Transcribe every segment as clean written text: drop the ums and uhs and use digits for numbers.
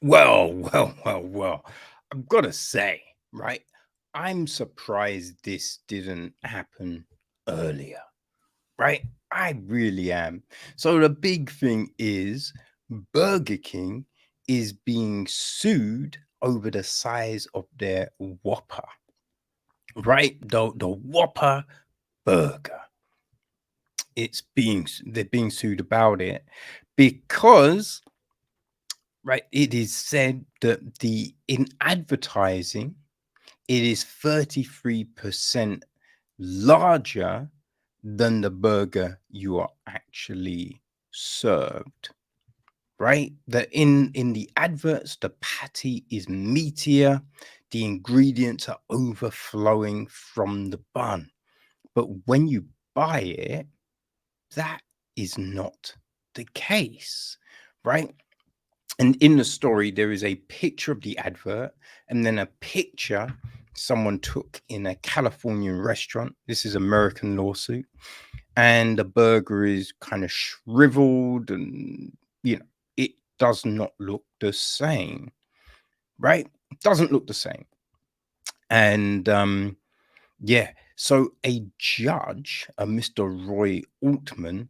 Well. I've got to say, right? I'm surprised this didn't happen earlier, right? I really am. So the big thing is Burger King is being sued over the size of their Whopper, right? The Whopper burger. They're being sued about it because, right, it is said that the in advertising it is 33% larger than the burger you are actually served, right? That in the adverts the patty is meatier, the ingredients are overflowing from the bun, but when you buy it, that is not the case, right? And in the story, there is a picture of the advert and then a picture someone took in a Californian restaurant. This is American lawsuit. And the burger is kind of shriveled and, it does not look the same, right? It doesn't look the same. And yeah, so a judge, Mr. Roy Altman,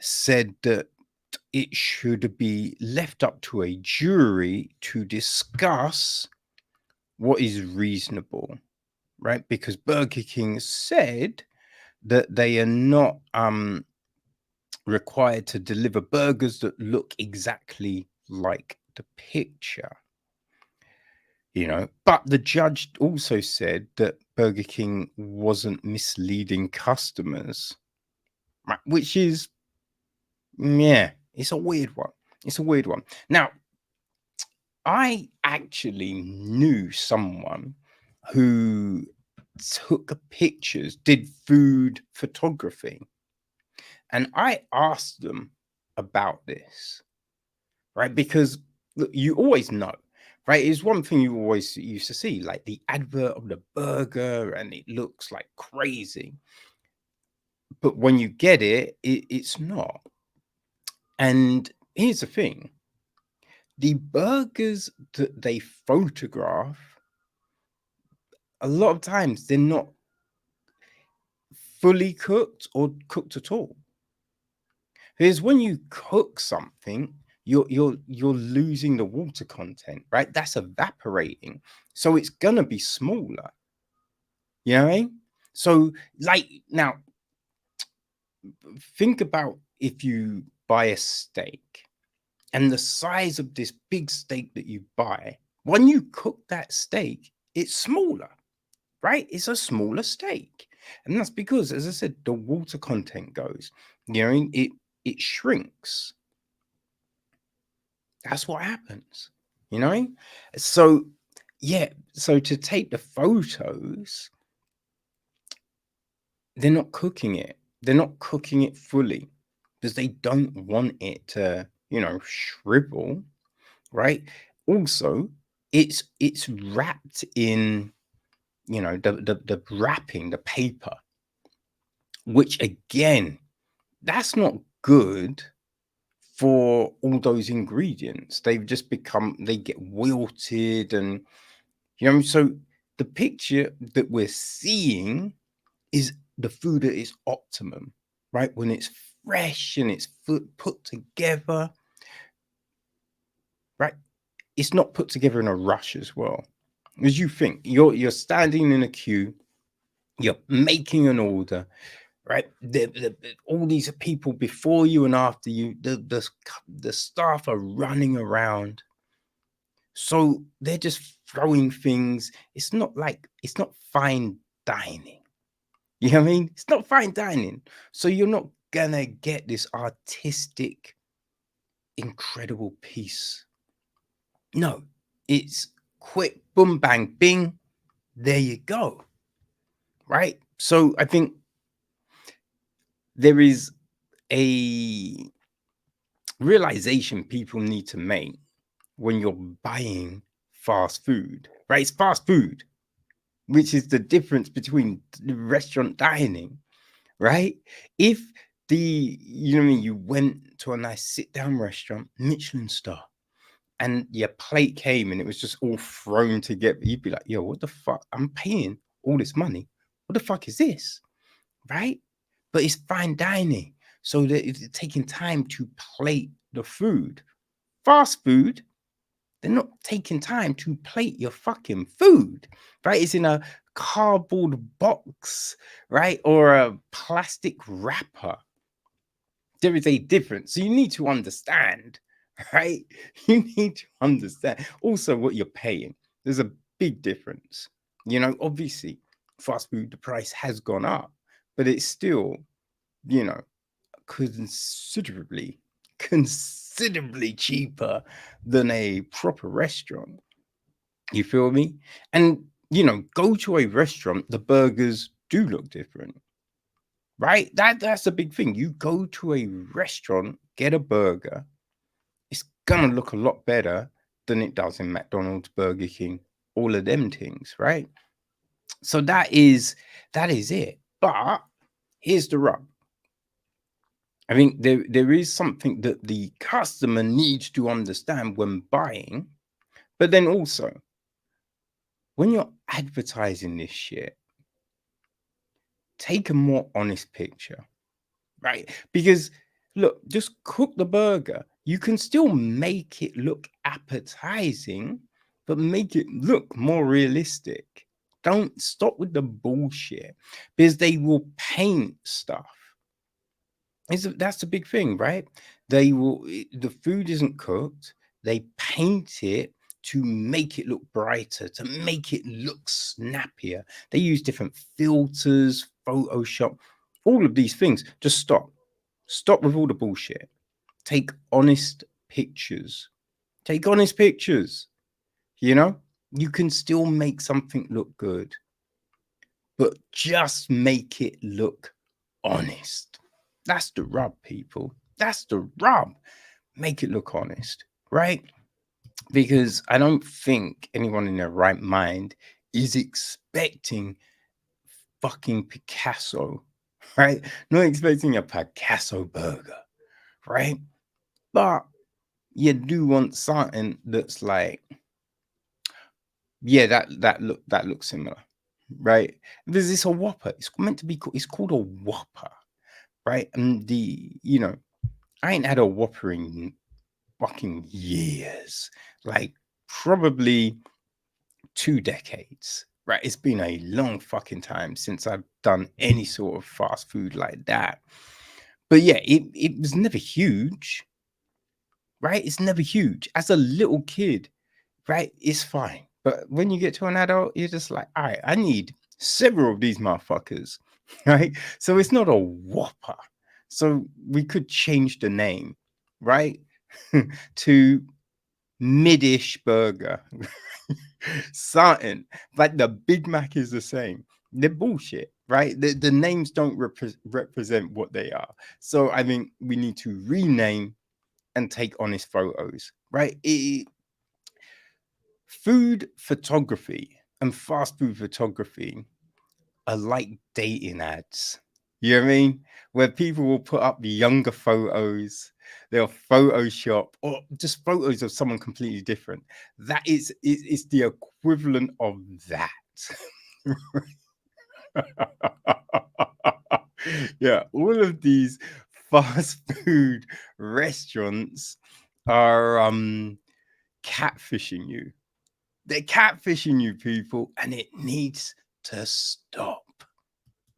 said that it should be left up to a jury to discuss what is reasonable, right? Because Burger King said that they are not required to deliver burgers that look exactly like the picture, But the judge also said that Burger King wasn't misleading customers, right? Which is, yeah, it's a weird one. It's a weird one. Now, I actually knew someone who took pictures, did food photography, and I asked them about this, right? Because look, you always know, right? It's one thing you always used to see, like the advert of the burger, and it looks like crazy. But when you get it's not. And here's the thing, the burgers that they photograph, a lot of times they're not fully cooked or cooked at all. Because when you cook something, you're losing the water content, right? That's evaporating. So it's gonna be smaller. You know what I mean? So like now think about if you buy a steak and the size of this big steak that you buy, when you cook that steak, it's smaller, right? It's a smaller steak. And that's because, as I said, the water content goes, it shrinks. That's what happens, you know? So, yeah, so to take the photos, they're not cooking it. They're not cooking it fully because they don't want it to, shrivel, right? Also, it's wrapped in, the wrapping, the paper, which again, that's not good for all those ingredients. They've just they get wilted and, so the picture that we're seeing is the food at its optimum, right? When it's fresh and it's put together, right? It's not put together in a rush as well. As you think, you're standing in a queue, you're making an order, right? All these people before you and after you, the staff are running around, so they're just throwing things. It's not fine dining. You know what I mean? It's not fine dining, so you're not gonna get this artistic, incredible piece. No, it's quick, boom, bang, bing. There you go, right? So I think there is a realization people need to make when you're buying fast food, right? It's fast food, which is the difference between the restaurant dining, right? If you know what I mean, you went to a nice sit down restaurant, Michelin star, and your plate came and it was just all thrown together, you'd be like, yo, what the fuck? I'm paying all this money. What the fuck is this? Right? But it's fine dining. So that it's taking time to plate the food. Fast food, they're not taking time to plate your fucking food, right? It's in a cardboard box, right? Or a plastic wrapper. There is a difference. So you need to understand, right? You need to understand also what you're paying. There's a big difference. You know, obviously, fast food, the price has gone up, but it's still, you know, considerably cheaper than a proper restaurant. You feel me? And you know, go to a restaurant, the burgers do look different, right? That's a big thing. You go to a restaurant, get a burger, it's gonna look a lot better than it does in McDonald's, Burger King, all of them things, right? So that is it. But here's the rub. I think there is something that the customer needs to understand when buying, but then also when you're advertising this shit, take a more honest picture, right? Because look, just cook the burger. You can still make it look appetizing, but make it look more realistic. Don't stop with the bullshit because they will paint stuff. That's the big thing, right? The food isn't cooked, they paint it to make it look brighter, to make it look snappier. They use different filters, Photoshop, all of these things. Just stop with all the bullshit. Take honest pictures. Take honest pictures. You know, you can still make something look good, but just make it look honest. That's the rub, people. That's the rub. Make it look honest, right? Because I don't think anyone in their right mind is expecting fucking Picasso, right? Not expecting a Picasso burger, right? But you do want something that's like, yeah, that looks similar, right? There's this a Whopper. It's meant to be called. It's called a Whopper, right? And you know, I ain't had a Whopper in fucking years, like probably 2 decades, right? It's been a long fucking time since I've done any sort of fast food like that. But yeah, it was never huge, right? It's never huge. As a little kid, right? It's fine. But when you get to an adult, you're just like, all right, I need several of these motherfuckers, right? So it's not a Whopper. So we could change the name, right? to mid-ish burger. Something. Like the Big Mac is the same. They're bullshit, right? The names don't represent what they are. So I think we need to rename and take honest photos, right? Food photography and fast food photography are like dating ads. You know what I mean? Where people will put up the younger photos, they'll Photoshop or just photos of someone completely different. That is the equivalent of that. Yeah, all of these fast food restaurants are catfishing you. They're catfishing you, people, and it needs to stop.